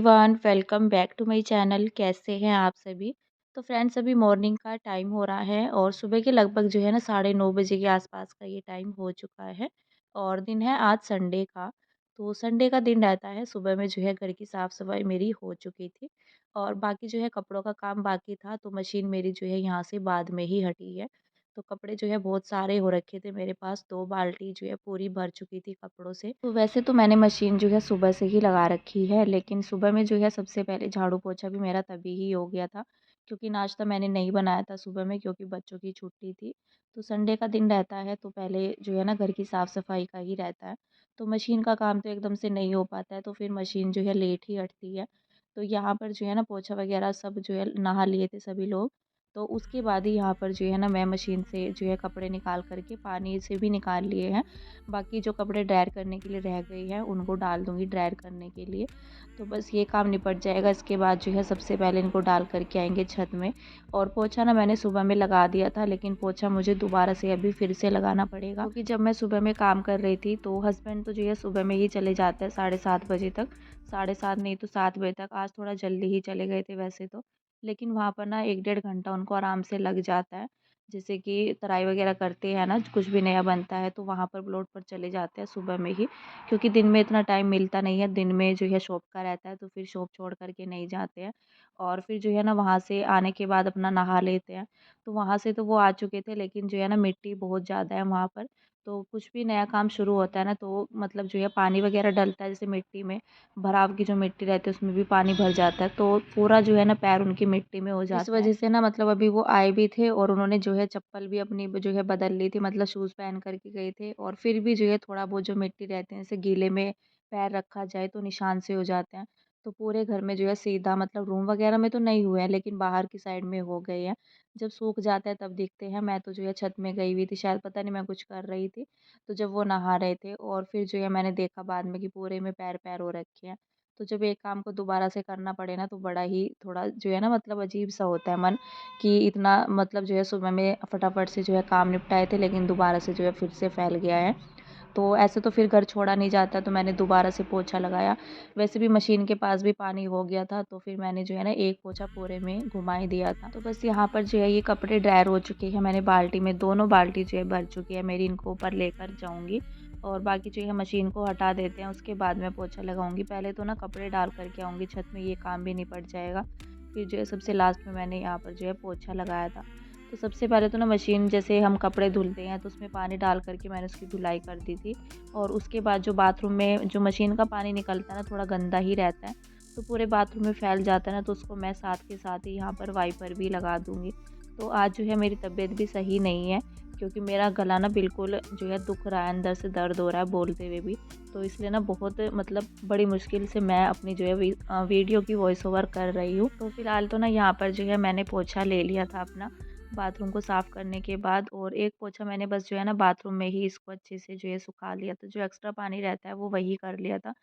Everyone, welcome back to my channel. कैसे हैं आप सभी? तो फ्रेंड्स, अभी मॉर्निंग का टाइम हो रहा है और सुबह के लगभग जो है ना 9:30 बजे के आसपास का ये टाइम हो चुका है और दिन है आज संडे का। तो संडे का दिन रहता है, सुबह में जो है घर की साफ़ सफाई मेरी हो चुकी थी और बाकी जो है कपड़ों का काम बाकी था, तो मशीन मेरी जो है यहाँ से बाद में ही हटी है। तो कपड़े जो है बहुत सारे हो रखे थे मेरे पास, 2 बाल्टी जो है पूरी भर चुकी थी कपड़ों से। तो वैसे तो मैंने मशीन जो है सुबह से ही लगा रखी है, लेकिन सुबह में जो है सबसे पहले झाड़ू पोछा भी मेरा तभी ही हो गया था, क्योंकि नाश्ता मैंने नहीं बनाया था सुबह में, क्योंकि बच्चों की छुट्टी थी। तो संडे का दिन रहता है तो पहले जो है ना घर की साफ़-सफ़ाई का ही रहता है। तो मशीन का काम तो एकदम से नहीं हो पाता है, तो फिर मशीन जो है लेट ही हटती है। तो यहाँ पर जो है ना पोछा वगैरह सब जो है नहा लिए थे सभी लोग। तो उसके बाद ही यहाँ पर जो है ना मैं मशीन से जो है कपड़े निकाल कर के पानी से भी निकाल लिए हैं। बाकी जो कपड़े ड्रायर करने के लिए रह गए हैं उनको डाल दूँगी ड्रायर करने के लिए। तो बस ये काम निपट जाएगा, इसके बाद जो है सबसे पहले इनको डाल कर के आएँगे छत में। और पोछा ना मैंने सुबह में लगा दिया था, लेकिन पोछा मुझे दोबारा से अभी फिर से लगाना पड़ेगा, क्योंकि जब मैं सुबह में काम कर रही थी तो हस्बैंड तो जो है सुबह में ही चले जाते हैं 7:30 बजे तक। 7:30 नहीं तो 7 बजे तक, आज थोड़ा जल्दी ही चले गए थे वैसे तो। लेकिन वहाँ पर ना 1 डेढ़ घंटा उनको आराम से लग जाता है। जैसे कि तराई वगैरह करते हैं ना, कुछ भी नया बनता है तो वहाँ पर प्लॉट पर चले जाते हैं सुबह में ही, क्योंकि दिन में इतना टाइम मिलता नहीं है। दिन में जो है शॉप का रहता है तो फिर शॉप छोड़ कर के नहीं जाते हैं। और फिर जो है ना वहाँ से आने के बाद अपना नहा लेते हैं। तो वहाँ से तो वो आ चुके थे, लेकिन जो है ना मिट्टी बहुत ज़्यादा है वहाँ पर। तो कुछ भी नया काम शुरू होता है ना, तो मतलब जो है पानी वगैरह डलता है, जैसे मिट्टी में भराव की जो मिट्टी रहती है उसमें भी पानी भर जाता है, तो पूरा जो है ना पैर उनकी मिट्टी में हो जाता है। इस वजह से ना मतलब अभी वो आए भी थे और उन्होंने जो है चप्पल भी अपनी जो है बदल ली थी, मतलब शूज़ पहन कर के गए थे, और फिर भी जो है थोड़ा बहुत जो मिट्टी रहते हैं, जैसे गीले में पैर रखा जाए तो निशान से हो जाते हैं। तो पूरे घर में जो है सीधा, मतलब रूम वगैरह में तो नहीं हुए हैं, लेकिन बाहर की साइड में हो गए हैं। जब सूख जाता है तब दिखते हैं। मैं तो जो है छत में गई हुई थी, शायद पता नहीं मैं कुछ कर रही थी। तो जब वो नहा रहे थे और फिर जो है मैंने देखा बाद में कि पूरे में पैर-पैर हो रखे हैं। तो जब एक काम को दोबारा से करना पड़े ना, तो बड़ा ही थोड़ा जो है ना मतलब अजीब-सा होता है मन, कि इतना मतलब जो है सुबह में फटाफट से जो है काम निपटाए थे, लेकिन दोबारा से जो है फिर से फैल गया है। तो ऐसे तो फिर घर छोड़ा नहीं जाता, तो मैंने दोबारा से पोछा लगाया। वैसे भी मशीन के पास भी पानी हो गया था, तो फिर मैंने जो है ना एक पोछा पूरे में घुमा ही दिया था। तो बस यहाँ पर जो है ये कपड़े ड्रायर हो चुके हैं। मैंने बाल्टी में, दोनों बाल्टी जो है भर चुकी है मेरी, इनको ऊपर लेकर जाऊँगी और बाकी जो है मशीन को हटा देते हैं, उसके बाद मैं पोछा लगाऊँगी। पहले तो ना कपड़े डाल कर के आऊँगी छत में, ये काम भी निपट जाएगा। फिर जो है सबसे लास्ट में मैंने यहाँ पर जो है पोछा लगाया था। तो सबसे पहले तो ना मशीन, जैसे हम कपड़े धुलते हैं तो उसमें पानी डाल कर के मैंने उसकी धुलाई कर दी थी, और उसके बाद जो बाथरूम में जो मशीन का पानी निकलता है ना, थोड़ा गंदा ही रहता है, तो पूरे बाथरूम में फैल जाता है ना, तो उसको मैं साथ के साथ ही यहाँ पर वाइपर भी लगा दूँगी। तो आज जो है मेरी तबीयत भी सही नहीं है, क्योंकि मेरा गला ना बिल्कुल जो है दुख रहा है, अंदर से दर्द हो रहा है बोलते हुए भी। तो इसलिए ना बहुत मतलब बड़ी मुश्किल से मैं अपनी जो है वीडियो की वॉइस ओवर कर रही हूँ। तो फिलहाल तो ना यहाँ पर जो है मैंने पोछा ले लिया था अपना, बाथरूम को साफ़ करने के बाद, और एक पोछा मैंने बस जो है ना बाथरूम में ही इसको अच्छे से जो है सुखा लिया था। जो एक्स्ट्रा पानी रहता है वो वही कर लिया था,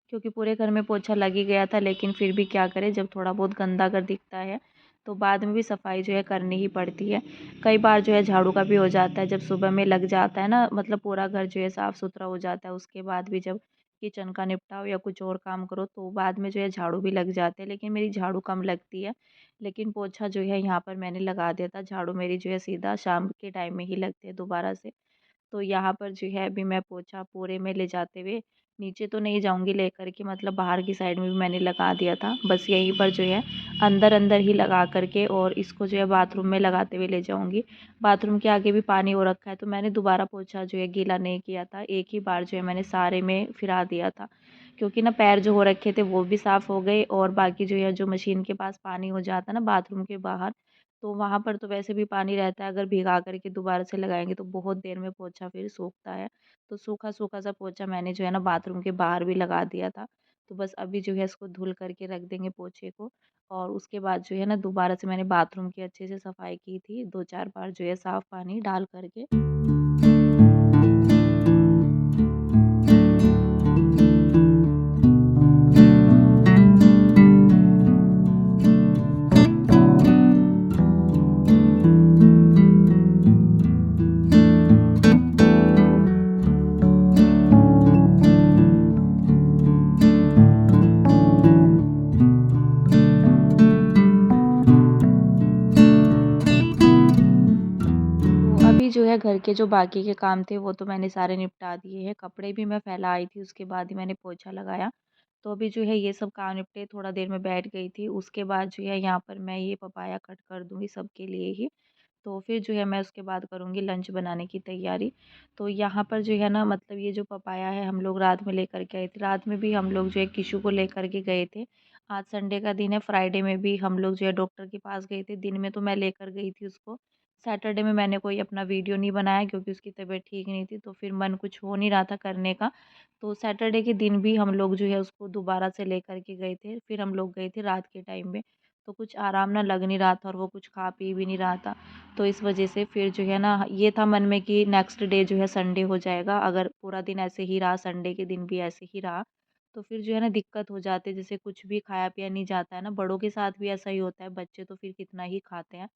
क्योंकि पूरे घर में पोछा लग ही गया था, लेकिन फिर भी क्या करें, जब थोड़ा बहुत गंदा अगर दिखता है तो बाद में भी सफाई जो है करनी ही पड़ती है। कई बार जो है झाड़ू का भी हो जाता है, जब सुबह में लग जाता है ना, मतलब पूरा घर जो है साफ़ सुथरा हो जाता है, उसके बाद भी जब किचन का निपटाओ या कुछ और काम करो तो बाद में जो है झाड़ू भी लग जाते हैं, लेकिन मेरी झाड़ू कम लगती है। लेकिन पोछा जो है यहाँ पर मैंने लगा दिया था, झाड़ू मेरी जो है सीधा शाम के टाइम में ही लगती है दोबारा से। तो यहाँ पर जो है अभी मैं पोछा पूरे में ले जाते हुए, नीचे तो नहीं जाऊँगी लेकर के, मतलब बाहर की साइड में भी मैंने लगा दिया था। बस यहीं पर जो है अंदर-अंदर ही लगा कर के और इसको जो है बाथरूम में लगाते हुए ले जाऊँगी। बाथरूम के आगे भी पानी हो रखा है, तो मैंने दोबारा पोछा जो है गीला नहीं किया था। एक ही बार जो है मैंने सारे में फिरा दिया था, क्योंकि ना पैर जो हो रखे थे वो भी साफ़ हो गए, और बाकी जो है जो मशीन के पास पानी हो जाता है ना बाथरूम के बाहर, तो वहाँ पर तो वैसे भी पानी रहता है, अगर भिगा कर के दोबारा से लगाएँगे तो बहुत देर में पोछा फिर सूखता है। तो सूखा-सूखा सा पोछा मैंने जो है ना बाथरूम के बाहर भी लगा दिया था। तो बस अभी जो है इसको धुल कर के रख देंगे पोछे को, और उसके बाद जो है ना दोबारा से मैंने बाथरूम की अच्छे से सफाई की थी, 2-4 बार जो है साफ़ पानी डाल कर के। है घर के जो बाकी के काम थे वो तो मैंने सारे निपटा दिए हैं। कपड़े भी मैं फैला आई थी, उसके बाद ही मैंने पोछा लगाया। तो अभी जो है ये सब काम निपटे, थोड़ा देर में बैठ गई थी। उसके बाद जो है यहाँ पर मैं ये पपाया कट कर दूँगी सबके लिए ही। तो फिर जो है मैं उसके बाद करूँगी लंच बनाने की तैयारी। तो यहाँ पर जो है ना मतलब ये जो पपाया है हम लोग रात में लेकर के आए थे। रात में भी हम लोग जो है किशु को लेकर के गए थे। आज संडे का दिन है, फ्राइडे में भी हम लोग जो है डॉक्टर के पास गए थे। दिन में तो मैं लेकर गई थी उसको। सैटरडे में मैंने कोई अपना वीडियो नहीं बनाया क्योंकि उसकी तबीयत ठीक नहीं थी, तो फिर मन कुछ हो नहीं रहा था करने का। तो सैटरडे के दिन भी हम लोग जो है उसको दोबारा से लेकर के गए थे। फिर हम लोग गए थे रात के टाइम में। तो कुछ आराम ना लग नहीं रहा था और वो कुछ खा पी भी नहीं रहा था। तो इस वजह से फिर जो है ना ये था मन में कि नेक्स्ट डे जो है संडे हो जाएगा। अगर पूरा दिन ऐसे ही रहा, संडे के दिन भी ऐसे ही रहा, तो फिर जो है ना दिक्कत हो जाती है। जैसे कुछ भी खाया पिया नहीं जाता है ना, बड़ों के साथ भी ऐसा ही होता है। बच्चे तो फिर कितना ही खाते हैं।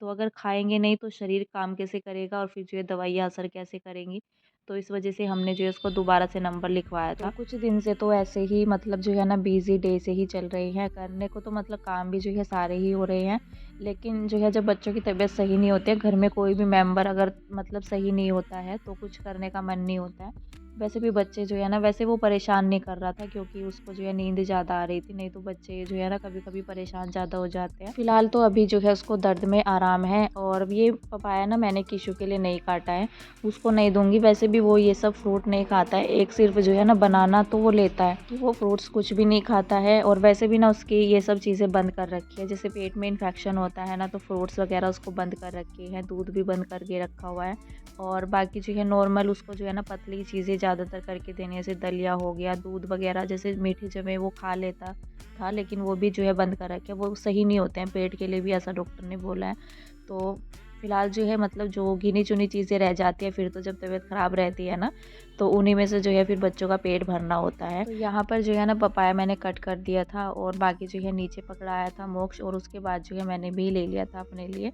तो अगर खाएँगे नहीं तो शरीर काम कैसे करेगा और फिर जो है दवाइयाँ असर कैसे करेंगी। तो इस वज़ह से हमने जो है उसको दोबारा से नंबर लिखवाया था। तो कुछ दिन से तो ऐसे ही मतलब जो है ना बिज़ी डे से ही चल रही है। करने को तो मतलब काम भी जो है सारे ही हो रहे हैं। लेकिन जो है जब बच्चों की तबीयत सही नहीं होती है, घर में कोई भी मेंबर अगर मतलब सही नहीं होता है तो कुछ करने का मन नहीं होता है। वैसे भी बच्चे जो है ना वैसे वो परेशान नहीं कर रहा था क्योंकि उसको जो है नींद ज़्यादा आ रही थी, नहीं तो बच्चे जो है ना कभी-कभी परेशान ज़्यादा हो जाते हैं। फ़िलहाल तो अभी जो है उसको दर्द में आराम है और ये पपाया ना मैंने किशु के लिए नहीं काटा है, उसको नहीं दूँगी। वैसे भी वो ये सब फ्रूट नहीं खाता है, एक सिर्फ़ जो है ना बनाना तो वो लेता है, कि वो फ्रूट्स कुछ भी नहीं खाता है और वैसे भी ना उसकी ये सब चीज़ें बंद कर रखी है। जैसे पेट में इन्फेक्शन होता है ना तो फ्रूट्स वग़ैरह उसको बंद कर रखे हैं, दूध भी बंद करके रखा हुआ है और बाकी जो है नॉर्मल उसको जो है ना पतली चीज़ें ज़्यादातर करके देनी है, जैसे दलिया हो गया, दूध वग़ैरह जैसे मीठी जमें वो खा लेता था, लेकिन वो भी जो है बंद कर रखे हैं, वो सही नहीं होते हैं पेट के लिए भी, ऐसा डॉक्टर ने बोला है। तो फिलहाल जो है मतलब जो गिनी-चुनी चीज़ें रह जाती हैं फिर तो जब तबीयत ख़राब रहती है ना, तो उन्हीं में से जो है फिर बच्चों का पेट भरना होता है। तो यहाँ पर जो है ना पपाया मैंने कट कर दिया था और बाकी जो है नीचे पकड़ाया था मोक्ष और उसके बाद जो है मैंने भी ले लिया था अपने लिए।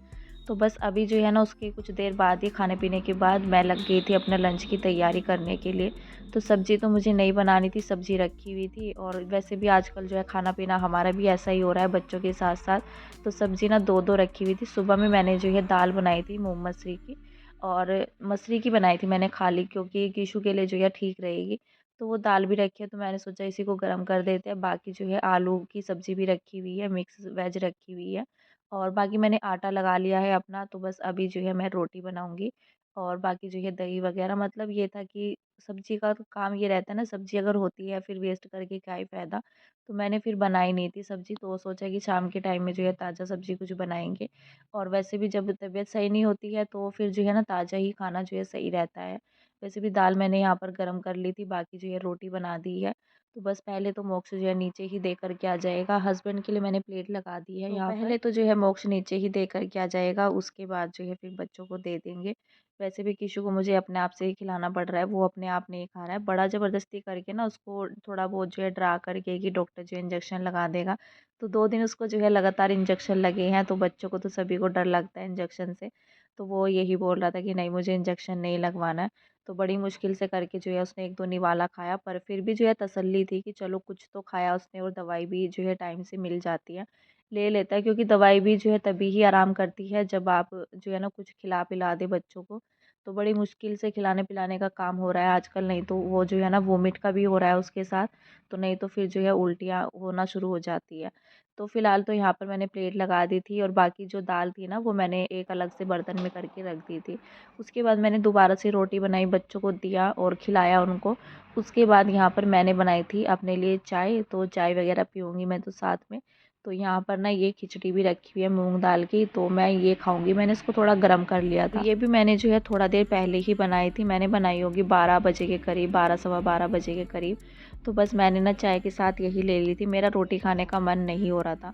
तो बस अभी जो है ना उसके कुछ देर बाद ही खाने-पीने के बाद मैं लग गई थी अपना लंच की तैयारी करने के लिए। तो सब्ज़ी तो मुझे नहीं बनानी थी, सब्ज़ी रखी हुई थी और वैसे भी आजकल जो है खाना-पीना हमारा भी ऐसा ही हो रहा है बच्चों के साथ-साथ। तो सब्ज़ी ना 2-2 रखी हुई थी। सुबह में मैंने जो है दाल बनाई थी मूँग मसरी की और मसरी की बनाई थी मैंने खाली क्योंकि कीशु के लिए जो है ठीक रहेगी। तो वो दाल भी रखी है तो मैंने सोचा इसी को गरम कर देते हैं। बाकी जो है आलू की सब्ज़ी भी रखी हुई है, मिक्स वेज रखी हुई है और बाकी मैंने आटा लगा लिया है अपना। तो बस अभी जो है मैं रोटी बनाऊँगी और बाकी जो है दही वग़ैरह मतलब ये था कि सब्ज़ी का तो काम ये रहता है ना, सब्ज़ी अगर होती है फिर वेस्ट करके क्या ही फ़ायदा। तो मैंने फिर बनाई नहीं थी सब्ज़ी, तो सोचा कि शाम के टाइम में जो है ताज़ा सब्ज़ी कुछ बनाएँगे और वैसे भी जब तबीयत सही नहीं होती है तो फिर जो है ना ताज़ा ही खाना जो है सही रहता है। वैसे भी दाल मैंने यहाँ पर गरम कर ली थी, बाकी जो है रोटी बना दी है। तो बस पहले तो मोक्ष जो है नीचे ही दे कर के आ जाएगा, हस्बैंड के लिए मैंने प्लेट लगा दी है यहाँ पर। पहले तो जो है मोक्ष नीचे ही दे कर के आ जाएगा, उसके बाद जो है फिर बच्चों को दे देंगे। वैसे भी किशु को मुझे अपने आप से ही खिलाना पड़ रहा है, वो अपने आप नहीं खा रहा है। बड़ा ज़बरदस्ती करके ना उसको थोड़ा बहुत जो है डरा करके कि डॉक्टर जो है इंजेक्शन लगा देगा। तो 2 दिन उसको जो है लगातार इंजेक्शन लगे हैं, तो बच्चों को तो सभी को डर लगता है इंजेक्शन से। तो वो यही बोल रहा था कि नहीं मुझे इंजेक्शन नहीं लगवाना है। तो बड़ी मुश्किल से करके जो है उसने 1-2 निवाला खाया, पर फिर भी जो है तसल्ली थी कि चलो कुछ तो खाया उसने और दवाई भी जो है टाइम से मिल जाती है। ले लेता है क्योंकि दवाई भी जो है तभी ही आराम करती है जब आप जो है ना कुछ खिला-पिला दें बच्चों को। तो बड़ी मुश्किल से खिलाने-पिलाने का काम हो रहा है आजकल, नहीं तो वो जो है ना वोमिट का भी हो रहा है उसके साथ, तो नहीं तो फिर जो है उल्टियाँ होना शुरू हो जाती है। तो फिलहाल तो यहाँ पर मैंने प्लेट लगा दी थी और बाकी जो दाल थी ना वो मैंने एक अलग से बर्तन में करके रख दी थी। उसके बाद मैंने दोबारा से रोटी बनाई, बच्चों को दिया और खिलाया उनको। उसके बाद यहाँ पर मैंने बनाई थी अपने लिए चाय, तो चाय वग़ैरह पीऊँगी मैं तो साथ में। तो यहाँ पर ना ये खिचड़ी भी रखी हुई है मूँग दाल की, तो मैं ये खाऊँगी। मैंने इसको थोड़ा गरम कर लिया था। तो ये भी मैंने जो है थोड़ा देर पहले ही बनाई थी। मैंने बनाई होगी 12 बजे के करीब, 12 सवा 12 बजे के करीब। तो बस मैंने ना चाय के साथ यही ले ली थी, मेरा रोटी खाने का मन नहीं हो रहा था।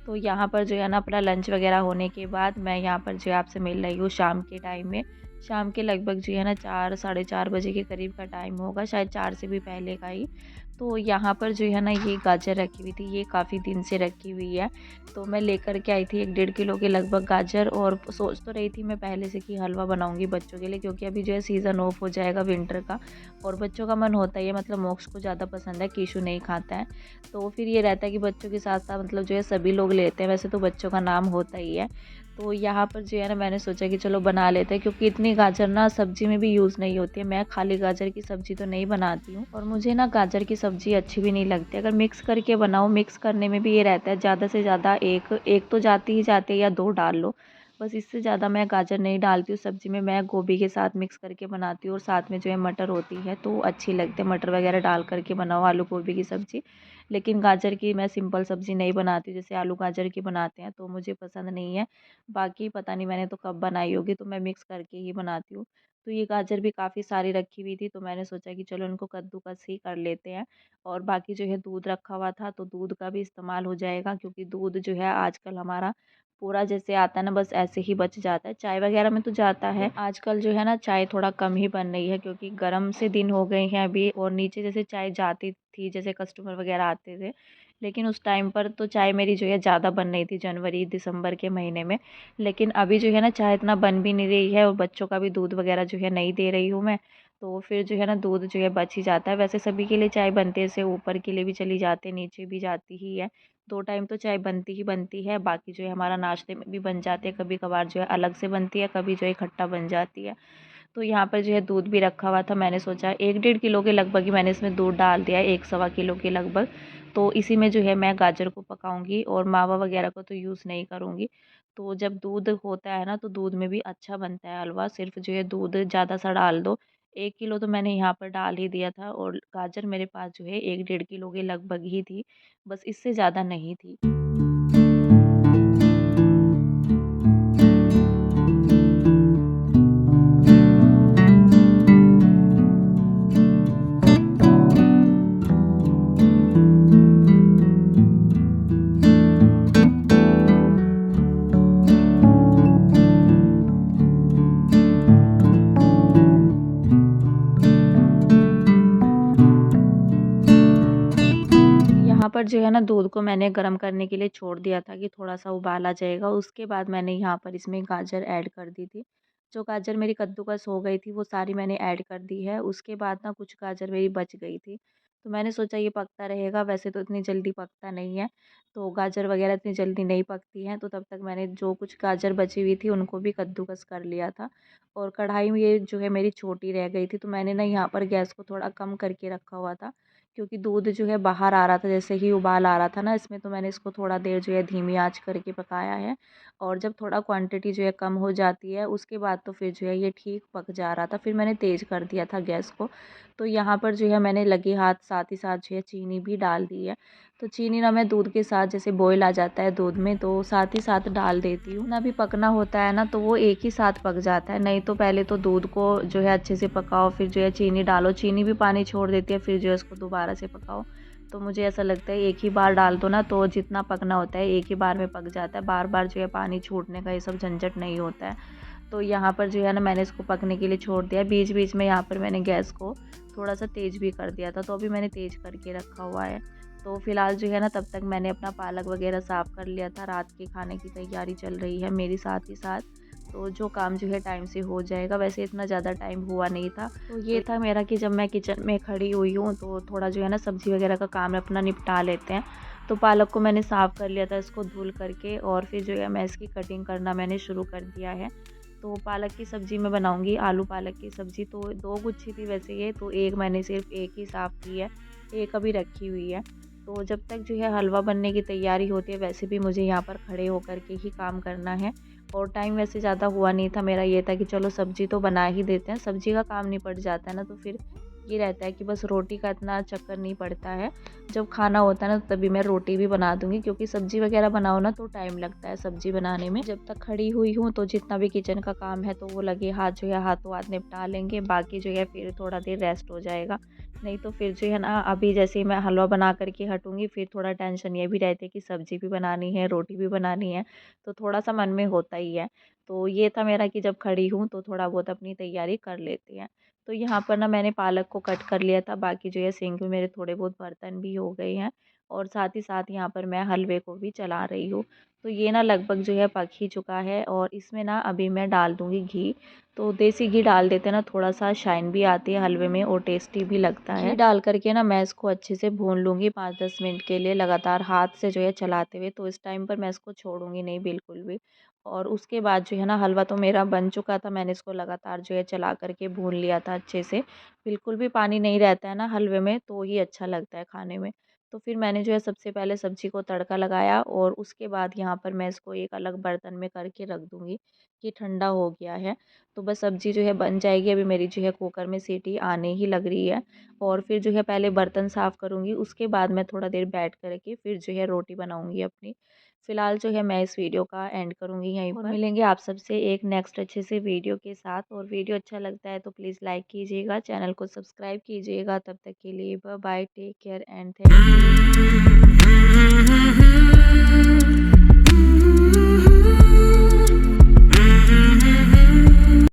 तो यहाँ पर जो है ना अपना लंच वग़ैरह होने के बाद मैं यहाँ पर जो है आपसे मिल रही हूँ शाम के टाइम में। शाम के लगभग जो है ना 4 साढ़े 4 बजे के करीब का टाइम होगा, शायद 4 से भी पहले का ही। तो यहाँ पर जो है ना ये गाजर रखी हुई थी, ये काफ़ी दिन से रखी हुई है। तो मैं लेकर के आई थी 1 डेढ़ किलो के लगभग गाजर और सोच तो रही थी मैं पहले से कि हलवा बनाऊँगी बच्चों के लिए, क्योंकि अभी जो है सीज़न ऑफ हो जाएगा विंटर का और बच्चों का मन होता ही है, मतलब मोक्ष को ज़्यादा पसंद है, कीशु नहीं खाता है। तो फिर ये रहता है कि बच्चों के साथ-साथ मतलब जो है सभी लोग लेते हैं, वैसे तो बच्चों का नाम होता ही है। तो यहाँ पर जो है ना मैंने सोचा कि चलो बना लेते हैं, क्योंकि इतनी गाजर ना सब्ज़ी में भी यूज़ नहीं होती है। मैं खाली गाजर की सब्ज़ी तो नहीं बनाती हूँ, और मुझे ना गाजर की सब्ज़ी अच्छी भी नहीं लगती। अगर मिक्स करके बनाओ, मिक्स करने में भी ये रहता है ज़्यादा से ज़्यादा एक एक तो जाती ही जाती है, या 2 डाल लो। बस इससे ज़्यादा मैं गाजर नहीं डालती हूँ सब्ज़ी में। मैं गोभी के साथ मिक्स करके बनाती हूँ, और साथ में जो है मटर होती है तो अच्छी लगती है। मटर वग़ैरह डाल कर के बनाओ आलू गोभी की सब्ज़ी। लेकिन गाजर की मैं सिंपल सब्ज़ी नहीं बनाती, जैसे आलू गाजर की बनाते हैं, तो मुझे पसंद नहीं है। बाकी पता नहीं मैंने तो कब बनाई होगी, तो मैं मिक्स करके ही बनाती हूँ। तो ये गाजर भी काफ़ी सारी रखी हुई थी, तो मैंने सोचा कि चलो इनको कद्दूकस ही कर लेते हैं। और बाकी जो है दूध रखा हुआ था, तो दूध का भी इस्तेमाल हो जाएगा, क्योंकि दूध जो है आजकल हमारा पूरा जैसे आता है ना, बस ऐसे ही बच जाता है। चाय वगैरह में तो जाता है। आजकल जो है ना चाय थोड़ा कम ही बन रही है, क्योंकि गर्म से दिन हो गए हैं अभी, और नीचे जैसे चाय जाती थी, जैसे कस्टमर वगैरह आते थे, लेकिन उस टाइम पर तो चाय मेरी जो है ज़्यादा बन रही थी, जनवरी दिसंबर के महीने में। लेकिन अभी जो है ना चाय इतना बन भी नहीं रही है, और बच्चों का भी दूध वगैरह जो है नहीं दे रही हूँ मैं, तो फिर जो है ना दूध जो है बच ही जाता है। वैसे सभी के लिए चाय बनते से ऊपर के लिए भी चली जाती है, नीचे भी जाती ही है। 2 टाइम तो चाय बनती ही बनती है, बाकी जो है हमारा नाश्ते में भी बन जाती है, कभी-कभार जो है अलग से बनती है, कभी जो है इकट्ठा बन जाती है। तो यहाँ पर जो है दूध भी रखा हुआ था, मैंने सोचा 1 डेढ़ किलो के लगभग ही मैंने इसमें दूध डाल दिया है, 1 सवा किलो के लगभग। तो इसी में जो है मैं गाजर को पकाऊँगी, और मावा वगैरह को तो यूज़ नहीं करूँगी। तो जब दूध होता है ना, तो दूध में भी अच्छा बनता है हलवा, सिर्फ़ जो है दूध ज़्यादा-सा डाल दो। 1 किलो तो मैंने यहाँ पर डाल ही दिया था, और गाजर मेरे पास जो है 1 डेढ़ किलो के लगभग ही थी, बस इससे ज़्यादा नहीं थी। यहाँ पर जो है ना दूध को मैंने गर्म करने के लिए छोड़ दिया था, कि थोड़ा-सा उबाल आ जाएगा, उसके बाद मैंने यहाँ पर इसमें गाजर ऐड कर दी थी। जो गाजर मेरी कद्दूकस हो गई थी, वो सारी मैंने ऐड कर दी है। उसके बाद ना कुछ गाजर मेरी बच गई थी, तो मैंने सोचा ये पकता रहेगा, वैसे तो इतनी जल्दी पकता नहीं है, तो गाजर वगैरह इतनी जल्दी नहीं पकती हैं, तो तब तक मैंने जो कुछ गाजर बची हुई थी उनको भी कद्दूकस कर लिया था। और कढ़ाई में ये जो है मेरी छोटी रह गई थी, तो मैंने ना यहाँ पर गैस को थोड़ा कम करके रखा हुआ था, क्योंकि दूध जो है बाहर आ रहा था, जैसे ही उबाल आ रहा था ना इसमें, तो मैंने इसको थोड़ा देर जो है धीमी आँच करके पकाया है। और जब थोड़ा क्वांटिटी जो है कम हो जाती है, उसके बाद तो फिर जो है ये ठीक पक जा रहा था, फिर मैंने तेज़ कर दिया था गैस को। तो यहाँ पर जो है मैंने लगे हाथ साथ ही साथ जो है चीनी भी डाल दी है। तो चीनी ना मैं दूध के साथ, जैसे बॉयल आ जाता है दूध में, तो साथ ही साथ डाल देती हूँ ना, भी पकना होता है ना, तो वो एक ही साथ पक जाता है। नहीं तो पहले तो दूध को जो है अच्छे से पकाओ, फिर जो है चीनी डालो, चीनी भी पानी छोड़ देती है, फिर जो है उसको दोबारा से पकाओ। तो मुझे ऐसा लगता है एक ही बार डाल दो ना, तो जितना पकना होता है एक ही बार में पक जाता है, बार बार जो है पानी छूटने का ये सब झंझट नहीं होता है। तो यहाँ पर जो है ना मैंने इसको पकने के लिए छोड़ दिया। बीच बीच में यहाँ पर मैंने गैस को थोड़ा सा तेज़ भी कर दिया था, तो अभी मैंने तेज़ करके रखा हुआ है। तो फिलहाल जो है ना तब तक मैंने अपना पालक वगैरह साफ़ कर लिया था, रात के खाने की तैयारी चल रही है मेरी साथ ही साथ। तो जो काम जो है टाइम से हो जाएगा, वैसे इतना ज़्यादा टाइम हुआ नहीं था। तो ये था मेरा कि जब मैं किचन में खड़ी हुई हूँ, तो थोड़ा जो है ना सब्ज़ी वगैरह का काम अपना निपटा लेते हैं। तो पालक को मैंने साफ़ कर लिया था, इसको धुल करके, और फिर जो है मैं इसकी कटिंग करना मैंने शुरू कर दिया है। तो पालक की सब्ज़ी मैं बनाऊँगी, आलू पालक की सब्ज़ी, तो 2 गुच्छी थी वैसे ये, तो 1 मैंने सिर्फ़ 1 ही साफ़ की है, 1 अभी रखी हुई है। तो जब तक जो है हलवा बनने की तैयारी होती है, वैसे भी मुझे यहाँ पर खड़े होकर के ही काम करना है, और टाइम वैसे ज़्यादा हुआ नहीं था। मेरा ये था कि चलो सब्ज़ी तो बना ही देते हैं, सब्ज़ी का काम निपट जाता है ना, तो फिर ये रहता है कि बस रोटी का इतना चक्कर नहीं पड़ता है। जब खाना होता है ना, तो तभी मैं रोटी भी बना दूँगी, क्योंकि सब्ज़ी वगैरह बनाओ ना तो टाइम लगता है सब्ज़ी बनाने में। जब तक खड़ी हुई हूँ, तो जितना भी किचन का काम है तो वो लगे हाथ जो है हाथों हाथ निपटा लेंगे, बाकी जो है फिर थोड़ा देर रेस्ट हो जाएगा। नहीं तो फिर जो है ना, अभी जैसे ही मैं हलवा बना कर के हटूँगी, फिर थोड़ा टेंशन ये भी रहती है कि सब्ज़ी भी बनानी है, रोटी भी बनानी है, तो थोड़ा-सा मन में होता ही है। तो ये था मेरा कि जब खड़ी हूँ तो थोड़ा बहुत अपनी तैयारी कर लेते हैं। तो यहाँ पर ना मैंने पालक को कट कर लिया था, बाकी जो है सिंक में मेरे थोड़े बहुत बर्तन भी हो गए हैं, और साथ ही साथ यहाँ पर मैं हलवे को भी चला रही हूँ। तो ये ना लगभग जो है पक ही चुका है और इसमें ना अभी मैं डाल दूँगी घी। तो देसी घी डाल देते हैं ना, थोड़ा-सा शाइन भी आती है हलवे में और टेस्टी भी लगता है। घी डाल कर के ना मैं इसको अच्छे से भून लूँगी 5-10 मिनट के लिए लगातार हाथ से जो है चलाते हुए। तो इस टाइम पर मैं इसको छोड़ूँगी नहीं बिल्कुल भी। और उसके बाद जो है ना हलवा तो मेरा बन चुका था, मैंने इसको लगातार जो है चला कर के भून लिया था अच्छे से। बिल्कुल भी पानी नहीं रहता है ना हलवे में, तो ही अच्छा लगता है खाने में। तो फिर मैंने जो है सबसे पहले सब्ज़ी को तड़का लगाया और उसके बाद यहाँ पर मैं इसको एक अलग बर्तन में करके रख दूँगी कि ठंडा हो गया है। तो बस सब्ज़ी जो है बन जाएगी, अभी मेरी जो है कुकर में सीटी आने ही लग रही है। और फिर जो है पहले बर्तन साफ़ करूँगी, उसके बाद मैं थोड़ा देर बैठ कर के फिर जो है रोटी बनाऊँगी अपनी। फ़िलहाल जो है मैं इस वीडियो का एंड करूँगी यहीं पर। मिलेंगे आप सबसे एक नेक्स्ट अच्छे से वीडियो के साथ। और वीडियो अच्छा लगता है तो प्लीज़ लाइक कीजिएगा, चैनल को सब्सक्राइब कीजिएगा। तब तक के लिए bye bye, take care and thank you.